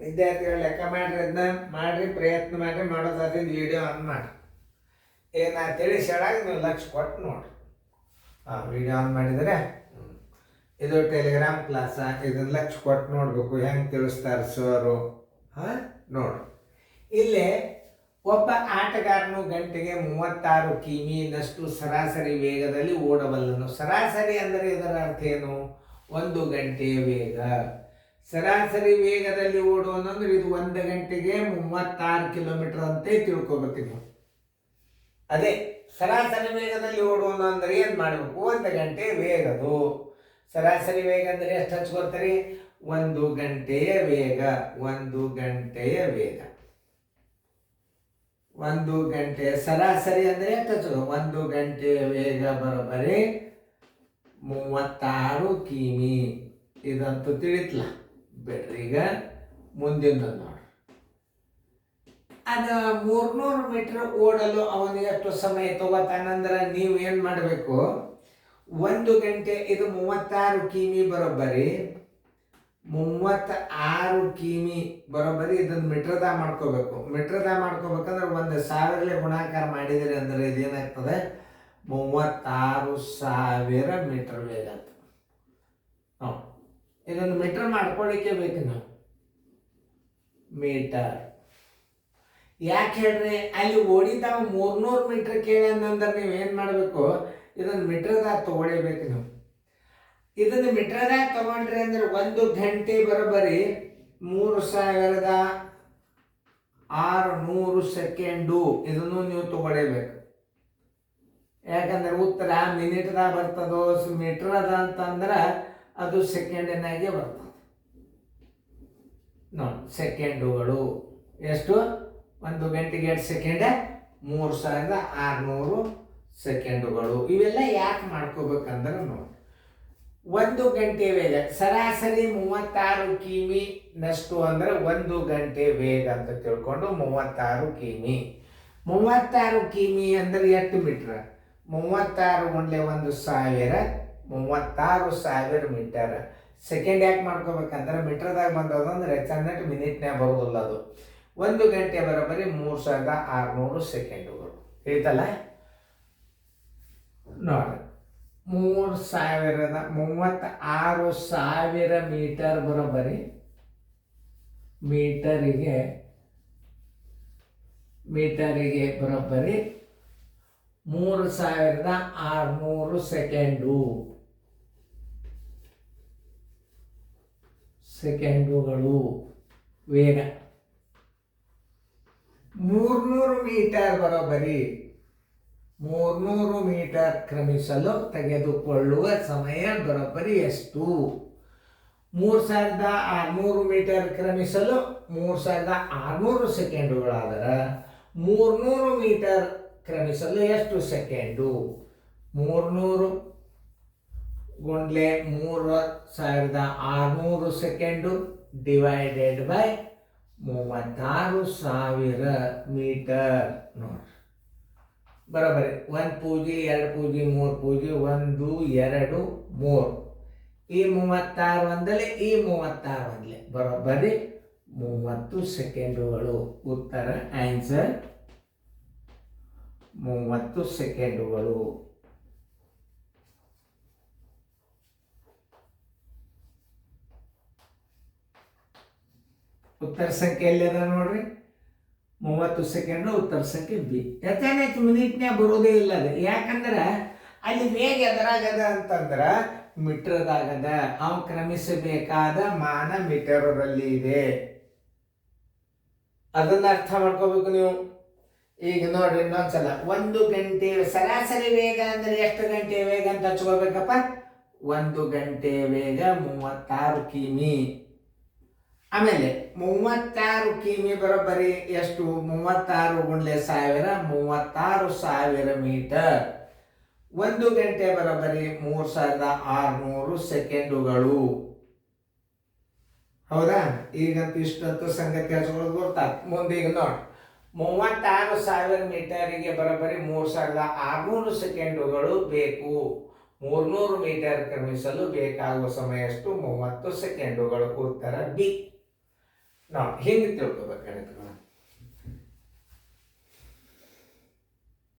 ವಿದ್ಯಾರ್ಥಿಗಳು ಲೆಕ್ಕ ಮಾಡ್ರಿ, ಅದನ್ನ ಮಾಡ್ರಿ, ಪ್ರಯತ್ನ ಮಾಡ್ರಿ. ಮಾಡೋದಾದ್ರೆ ವಿಡಿಯೋ ಆನ್ ಮಾಡಿ. ನಾ ತಿಳಿಸ್ಯಾಳಾಗ ನೀವು ಲಕ್ಷ ಕೊಟ್ಟು ನೋಡ್ರಿ. ವಿಡಿಯೋ ಆನ್ ಮಾಡಿದರೆ ಇದು ಟೆಲಿಗ್ರಾಮ್ ಕ್ಲಾಸ. ಇದನ್ನ ಲಕ್ಷ ಕೊಟ್ಟು ನೋಡ್ಬೇಕು ಹೆಂಗೆ ತಿಳಿಸ್ತಾರೆ ಸರು. ನೋಡ್ರಿ, ಇಲ್ಲೇ ಒಬ್ಬ ಆಟಗಾರನು ಗಂಟೆಗೆ 36 ಕಿಮಿಯಷ್ಟು ಸರಾಸರಿ ವೇಗದಲ್ಲಿ ಓಡಬಲ್ಲನು. ಸರಾಸರಿ ಅಂದರೆ ಇದರ ಅರ್ಥ ಏನು? 1 ಗಂಟೆಯ ವೇಗ. ಸರಾಸರಿ ವೇಗದಲ್ಲಿ ಓಡುವಂದ್ರೆ ಇದು 1 ಗಂಟೆಗೆ 36 ಕಿಲೋಮೀಟರ್ ಅಂತ ತಿಳ್ಕೊಬೇಕು ನೀವು. ಅದೇ ಸರಾಸರಿ ವೇಗದಲ್ಲಿ ಓಡುವನು ಅಂದ್ರೆ ಏನು ಮಾಡಬೇಕು? 1 ಗಂಟೆ ವೇಗದು. ಸರಾಸರಿ ವೇಗ ಅಂದರೆ ಎಷ್ಟು ಹಚ್ಕೋತೀರಿ? 1 ಗಂಟೆಯ ವೇಗ. 1 ಗಂಟೆಯ ವೇಗ. 1 ಗಂಟೆಯ ಸರಾಸರಿ ಅಂದರೆ ಎಷ್ಟು ಹಚ್ಚೋದು? 1 ಗಂಟೆಯ ವೇಗ ಬರೋಬ್ಬರಿ 36 ಕಿಮಿ. ಇದಂತೂ ತಿಳಿತ್ಲ ಬಿಡ್ರಿ. ಈಗ ಮುಂದಿನ ನೋಡಿ, ಅದು 300 ಮೀಟರ್ ಓಡಲು ಅವನಿಗೆ ಎಷ್ಟು ಸಮಯ ತಗೋತಾನಂದ್ರೆ ನೀವು ಏನು ಮಾಡಬೇಕು? 1 ಗಂಟೆ, ಇದು 36 ಕಿಮಿ ಬರೋಬ್ಬರಿ 36 ಕಿಮಿ ಬರೋಬ್ಬರಿ. ಇದನ್ನು ಮೀಟರ್ದಾಗ ಮಾಡ್ಕೋಬೇಕು. ಮೀಟರ್ದಾಗ ಮಾಡ್ಕೋಬೇಕಂದ್ರೆ 1,000 ಗುಣಾಕಾರ ಮಾಡಿದ್ರಿ ಅಂದ್ರೆ ಇದೇನಾಗ್ತದೆ? 36,000 ಮೀಟರ್ ವೇಗ ಅಂತ. ಇದನ್ನು ಮೀಟರ್ ಮಾಡ್ಕೊಳ್ಳಿಕ್ಕೆ ಬೇಕು ನಾವು. ಮೀಟರ್ ಯಾಕೆ ಹೇಳ್ರಿ? ಅಲ್ಲಿ ಓಡಿದಾವ 300 ಮೀಟರ್ ಕೇಳ್ಯಾನಂದ್ರೆ ನೀವು ಏನು ಮಾಡಬೇಕು? ಇದನ್ನು ಮೀಟರ್ದಾಗ ತಗೊಳ್ಳೇಬೇಕು ನೀವು. ಇದನ್ನು ಮೀಟರ್ದಾಗ ತಗೊಂಡ್ರಿ ಅಂದ್ರೆ 1 ಗಂಟೆ ಬರೋಬ್ಬರಿ 3600 ಸೆಕೆಂಡು. ಇದನ್ನು ನೀವು ತಗೊಳ್ಳೇಬೇಕು. ಯಾಕಂದ್ರೆ ಉತ್ತರ ಮಿನಿಟ್ದಾಗ ಬರ್ತದೋ ಮೀಟರ್ ಅದ ಅಂತಂದ್ರೆ ಅದು ಸೆಕೆಂಡಿನಾಗೆ ಬರ್ತದೆ ನೋಡಿ. ಸೆಕೆಂಡುಗಳು ಎಷ್ಟು? 1 ಗಂಟೆಗೆ 2 ಸೆಕೆಂಡ್ 3600 ಸೆಕೆಂಡುಗಳು. ಇವೆಲ್ಲ ಯಾಕೆ ಮಾಡ್ಕೋಬೇಕಂದ್ರೆ ನೋಡಿ, 1 ಗಂಟೆ ವೇಗ ಸರಾಸರಿ 36 ಕಿಮಿ ನಷ್ಟು ಅಂದ್ರೆ 1 ಗಂಟೆ ವೇಗ ಅಂತ ತಿಳ್ಕೊಂಡು 36 ಕಿಮಿ. 36 ಕಿಮಿ ಅಂದ್ರೆ ಎಷ್ಟು ಮೀಟರ್? 36 ಗುಂಡ್ಲೆ 1,000, 36,000 ಮೀಟರ್. ಸೆಕೆಂಡ್ ಯಾಕೆ ಮಾಡ್ಕೋಬೇಕಂದ್ರೆ ಮೀಟರ್ದಾಗ ಬಂದದಂದ್ರೆ ಚಂದಟ್ಟು ಮಿನಿಟ್ನ್ಯಾಗ ಬರೋದಿಲ್ಲ ಅದು. 1 ಗಂಟೆ ಬರೋಬ್ಬರಿ 3600 ಸೆಕೆಂಡುಗಳು. ತಿಳಿತಲ್ಲ ನೋಡಿ. 36,000 ಮೀಟರ್ ಬರೋಬ್ಬರಿ ಮೀಟರಿಗೆ ಬರೋಬ್ಬರಿ 3600 ಸೆಕೆಂಡುಗಳು ವೇಗ. 300 ಮೀಟರ್ ಬರೋಬ್ಬರಿ 300 ಮೀಟರ್ ಕ್ರಮಿಸಲು ತೆಗೆದುಕೊಳ್ಳುವ ಸಮಯ ಬರೋಬ್ಬರಿ ಎಷ್ಟು? 3600 ಮೀಟರ್ ಕ್ರಮಿಸಲು 3600 ಸೆಕೆಂಡುಗಳಾದರೆ 300 ಮೀಟರ್ ಕ್ರಮಿಸಲು ಎಷ್ಟು ಸೆಕೆಂಡು? 300 ಗುಂಡ್ಲೆ 3600 ಸೆಕೆಂಡು ಡಿವೈಡೆಡ್ ಬೈ 36,000 ಮೀಟರ್ ನೋಡಿ. ಬರೋಬ್ಬರಿ 1 ಪೂಜಿ 2 ಪೂಜಿ 3 ಪೂಜಿ 1 2 3. ಈ 36 ಒಂದಲೇ ಈ 36 ಒಂದಲೇ ಬರೋಬ್ಬರಿ 30 ಸೆಕೆಂಡುಗಳು. ಉತ್ತರ ಆನ್ಸರ್ 30 ಸೆಕೆಂಡುಗಳು. ಉತ್ತರ ಸಂಖ್ಯೆ ಎಲ್ಲಿದೆ ನೋಡ್ರಿ? 30 ಸೆಕೆಂಡು ಉತ್ತರ ಸಂಖ್ಯೆ ಬಿ. ಹೆಚ್ಚು ಮಿನಿಟ್ನ್ಯಾಗ ಬರೋದೇ ಇಲ್ಲ ಅದು. ಯಾಕಂದ್ರೆ ಅಲ್ಲಿ ವೇಗ ಎದರಾಗದ ಅಂತಂದ್ರೆ ಮೀಟರ್ದಾಗದ. ಅವು ಕ್ರಮಿಸಬೇಕಾದ ಮಾನ ಮೀಟರಲ್ಲಿ ಇದೆ. ಅದನ್ನ ಅರ್ಥ ಮಾಡ್ಕೋಬೇಕು ನೀವು. ಈಗ ನೋಡ್ರಿ ಇನ್ನೊಂದ್ಸಲ, 1 ಗಂಟೆ ಸರಾಸರಿ ವೇಗ ಅಂದ್ರೆ ಎಷ್ಟು ಗಂಟೆ ವೇಗ ಅಂತ ಹಚ್ಕೋಬೇಕಪ್ಪ? 1 ಗಂಟೆ ವೇಗ 36 ಕಿಮಿ. ಆಮೇಲೆ 36 ಕಿಮಿ ಬರೋಬ್ಬರಿ ಎಷ್ಟು? 36 ಗುಂಡ್ಲೆ 1000 36,000 ಮೀಟರ್. 1 ಗಂಟೆ ಬರೋಬ್ಬರಿ 3600 ಸೆಕೆಂಡುಗಳು. ಹೌದಾ? ಈಗಂತೂ ಇಷ್ಟಂತೂ ಸಂಗತಿ ಹಚ್ಕೊಳ್ಳೋದು ಗೊತ್ತಾಗ್ತದೆ. ಮುಂದೆ ಈಗ ನೋಡಿ, 36,000 ಮೀಟರಿಗೆ ಬರೋಬ್ಬರಿ 3600 ಸೆಕೆಂಡುಗಳು ಬೇಕು. 300 ಮೀಟರ್ ಕ್ರಮಿಸಲು ಬೇಕಾಗುವ ಸಮಯ ಎಷ್ಟು? 30 ಸೆಕೆಂಡುಗಳು. ಉತ್ತರ ಬಿ. ನಾವು ಹಿಂಗೆ ತಿಳ್ಕೊಬೇಕು ಗಣಿತಗಳು.